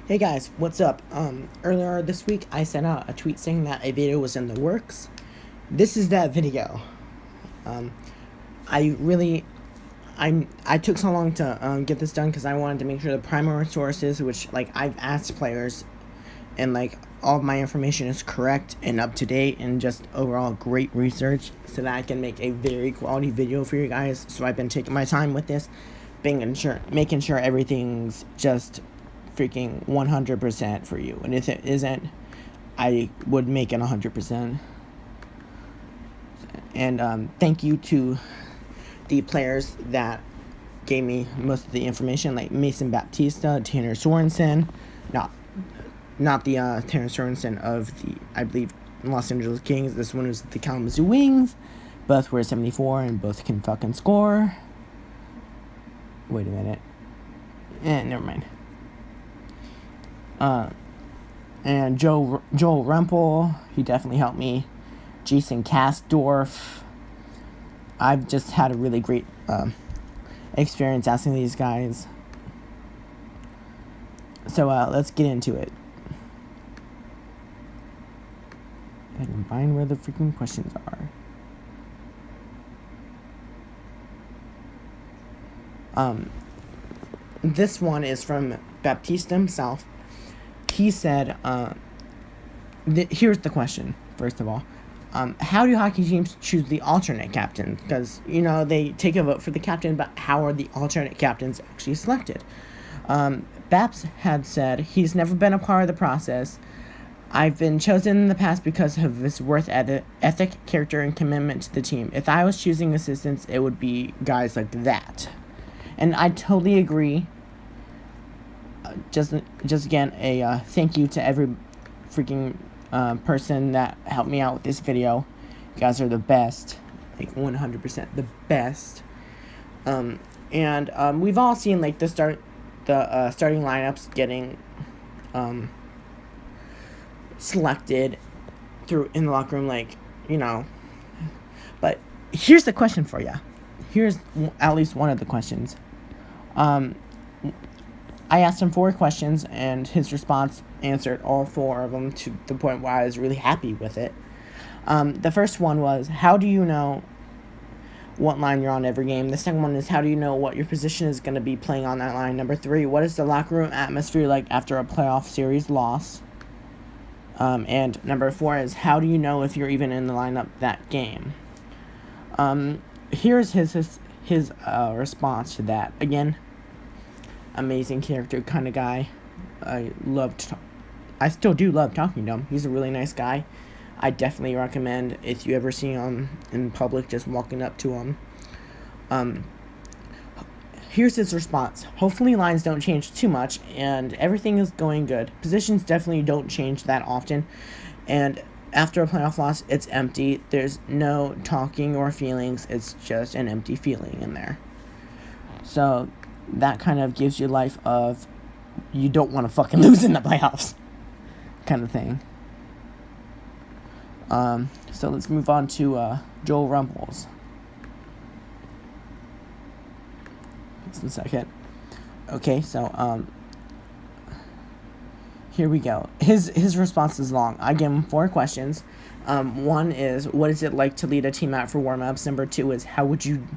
Hey guys, what's up? Earlier this week I sent out a tweet saying that a video was in the works. This is that video. Um, I really, I took so long to get this done because I wanted to make sure the primary sources, which I've asked players, and all of my information is correct and up to date and just overall great research, so that I can make a very quality video for you guys. So I've been taking my time with this, making sure everything's just freaking 100% for you, and if it isn't, I would make it 100%. And thank you to the players that gave me most of the information, like Baptista, Tanner Sorenson, not the Tanner Sorenson of the, I believe, Los Angeles Kings. This one is the Kalamazoo Wings. Both were 74 and both can fucking score. Wait a minute. Never mind. And Joel Rumple, he definitely helped me. Jason Kasdorf. I've just had a really great experience asking these guys. So let's get into it. I can find where the freaking questions are. This one is from Baptista himself. He said, here's the question, first of all. How do hockey teams choose the alternate captain? Because, they take a vote for the captain, but how are the alternate captains actually selected? Baps had said, he's never been a part of the process. I've been chosen in the past because of his work ethic, character, and commitment to the team. If I was choosing assistants, it would be guys like that. And I totally agree. Just again, a thank you to every freaking person that helped me out with this video. You guys are the best, 100% the best. And we've all seen the starting lineups getting selected in the locker room, But here's the question for you. Here's at least one of the questions. I asked him 4 questions, and his response answered all 4 of them to the point where I was really happy with it. The first one was, how do you know what line you're on every game? The second one is, how do you know what your position is going to be playing on that line? Number 3, what is the locker room atmosphere like after a playoff series loss? And number 4 is, how do you know if you're even in the lineup that game? Here's his response to that. Again, amazing character kind of guy. I still do love talking to him. He's a really nice guy. I definitely recommend, if you ever see him in public, just walking up to him. Here's his response. Hopefully lines don't change too much and everything is going good. Positions definitely don't change that often, and after a playoff loss, it's empty. There's no talking or feelings. It's just an empty feeling in there. So that kind of gives you life of, you don't want to fucking lose in the playoffs kind of thing. So let's move on to Joel Rumple's. Just a second. Okay, so here we go. His response is long. I give him 4 questions. 1 is, what is it like to lead a team out for warm-ups? Number 2 is, how would you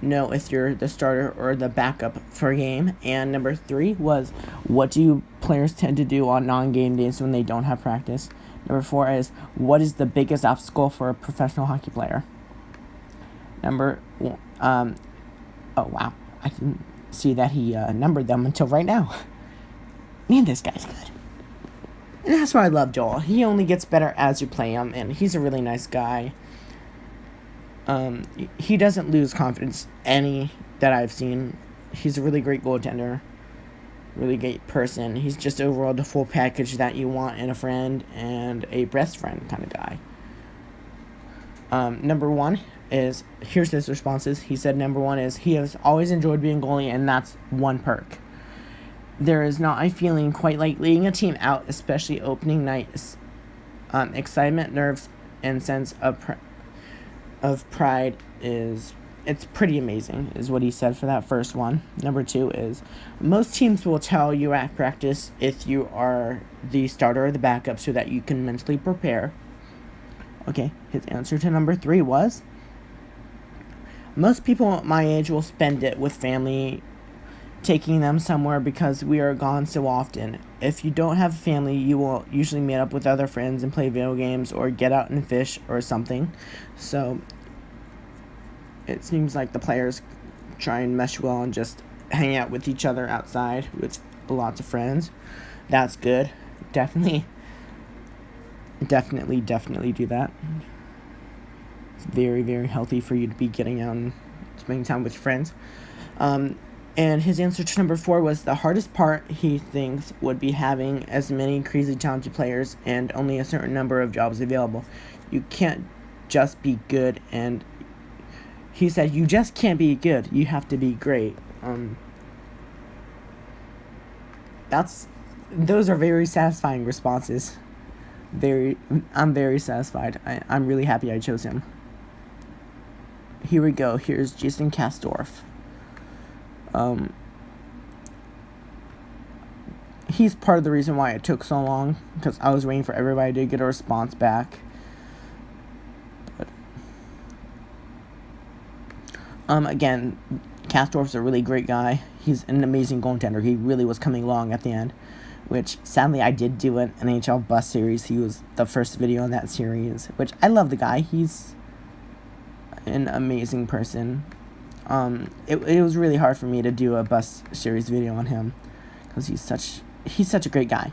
know if you're the starter or the backup for a game? And number 3 was, what do players tend to do on non-game days when they don't have practice? Number 4 is, what is the biggest obstacle for a professional hockey player? Oh wow, I didn't see that he numbered them until right now. Man, this guy's good. And that's why I love Joel. He only gets better as you play him, and he's a really nice guy. He doesn't lose confidence any that I've seen. He's a really great goaltender, really great person. He's just overall the full package that you want in a friend and a best friend kind of guy. Number 1 is, here's his responses. He said number 1 is, he has always enjoyed being goalie, and that's one perk. There is not a feeling quite like leading a team out, especially opening night. Excitement, nerves, and sense of pride is it's pretty amazing, is what he said for that first one. Number 2 is, most teams will tell you at practice if you are the starter or the backup so that you can mentally prepare. Okay, his answer to number 3 was, most people my age will spend it with family, taking them somewhere because we are gone so often. If you don't have a family, you will usually meet up with other friends and play video games or get out and fish or something. So it seems like the players try and mesh well and just hang out with each other outside with lots of friends. That's good. Definitely do that. It's very, very healthy for you to be getting out and spending time with friends. And his answer to number 4 was, the hardest part he thinks would be having as many crazy talented players and only a certain number of jobs available. You can't just be good, and he said, you just can't be good. You have to be great. Those are very satisfying responses. I'm very satisfied. I'm really happy I chose him. Here we go. Here's Jason Kasdorf. He's part of the reason why it took so long, because I was waiting for everybody to get a response back. But again, Kasdorf's a really great guy. He's an amazing goaltender. He really was coming along at the end, which sadly I did do an NHL Bus series. He was the first video in that series, which I love the guy. He's an amazing person. It was really hard for me to do a Bus series video on him because he's such a great guy,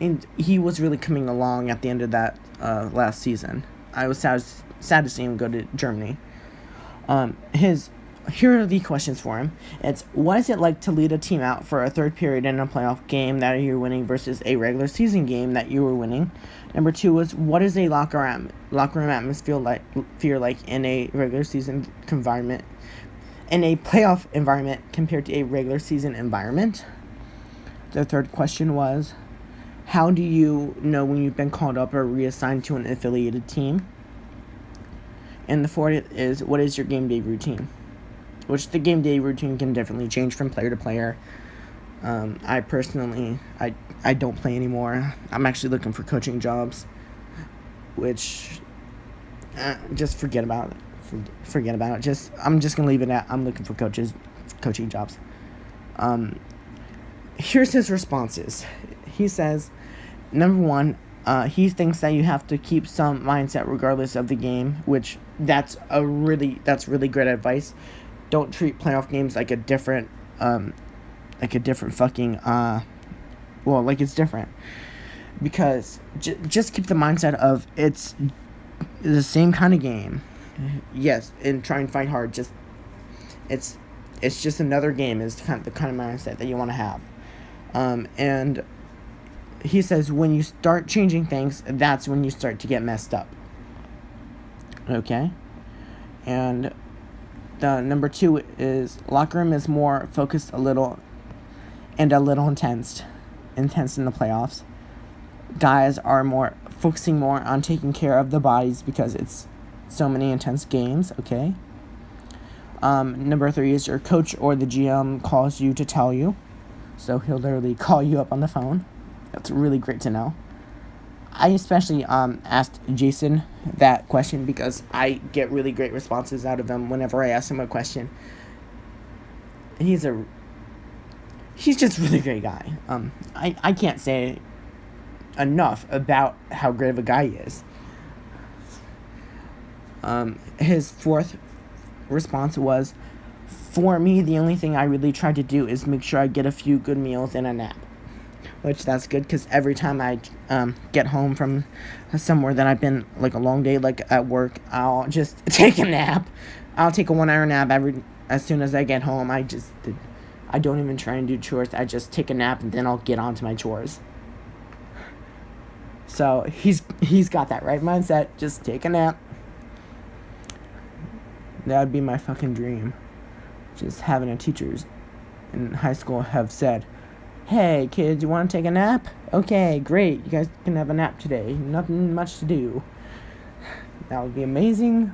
and he was really coming along at the end of that last season. I was sad to see him go to Germany. Here are the questions for him. It's, what is it like to lead a team out for a third period in a playoff game that you're winning versus a regular season game that you were winning? Number 2 was, what is a locker room atmosphere like in a regular season environment, in a playoff environment compared to a regular season environment? The third question was, how do you know when you've been called up or reassigned to an affiliated team? And the fourth is, what is your game day routine? Which the game day routine can definitely change from player to player. I personally, I don't play anymore. I'm actually looking for coaching jobs, which just forget about it. Forget about it. I'm just gonna leave it at, I'm looking for coaching jobs. Here's his responses. He says, number 1, he thinks that you have to keep some mindset regardless of the game, which that's really great advice. Don't treat playoff games like a different fucking like it's different, because just keep the mindset of it's the same kind of game. Yes, and try and fight hard. It's just another game is the kind of mindset that you want to have. And he says when you start changing things, that's when you start to get messed up. Okay? And the number 2 is, locker room is more focused a little intense in the playoffs. Guys are focusing more on taking care of the bodies because it's so many intense games. Okay? Number 3 is your coach or the GM calls you to tell you. So he'll literally call you up on the phone. That's really great to know. I especially asked Jason that question because I get really great responses out of him whenever I ask him a question. He's just a really great guy. I can't say enough about how great of a guy he is. His fourth response was, for me, the only thing I really try to do is make sure I get a few good meals and a nap. Which that's good, because every time I get home from somewhere that I've been, like a long day, like at work, I'll just take a nap. I'll take a 1-hour nap as soon as I get home. I don't even try and do chores. I just take a nap and then I'll get on to my chores. So he's got that right mindset. Just take a nap. That would be my fucking dream. Just having a teachers in high school have said, hey, kids, you want to take a nap? Okay, great. You guys can have a nap today. Nothing much to do. That would be amazing.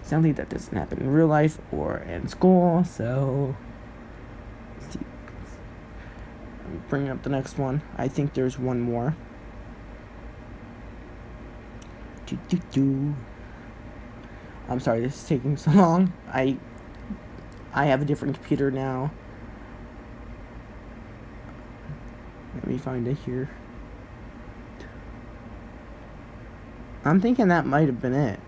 Sadly, that doesn't happen in real life or in school, so let's see. I'm bringing up the next one. I think there's one more. I'm sorry, this is taking so long. I have a different computer now. Let me find it here. I'm thinking that might have been it.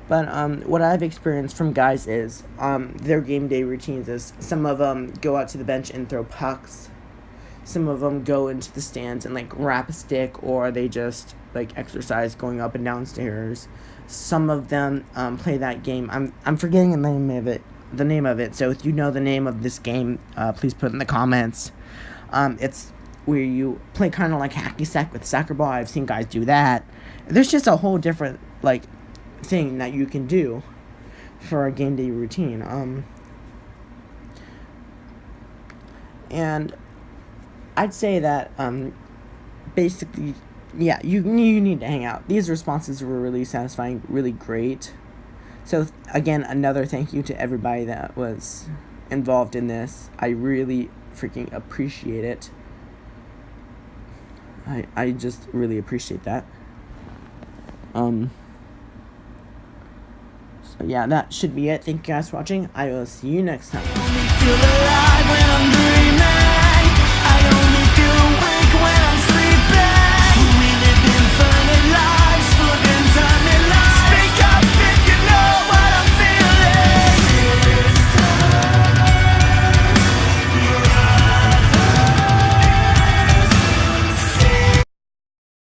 But what I've experienced from guys is their game day routines is some of them go out to the bench and throw pucks. Some of them go into the stands and like wrap a stick, or they just like exercise going up and down stairs. Some of them play that game. I'm forgetting the name of it. The name of it. So if you know the name of this game, please put it in the comments. It's where you play kind of like hacky sack with soccer ball. I've seen guys do that. There's just a whole different like thing that you can do for a game day routine. And I'd say that basically, yeah, you need to hang out. These responses were really satisfying, really great. So again, another thank you to everybody that was involved in this. I really freaking appreciate it. I just really appreciate that. So yeah, that should be it. Thank you guys for watching. I will see you next time.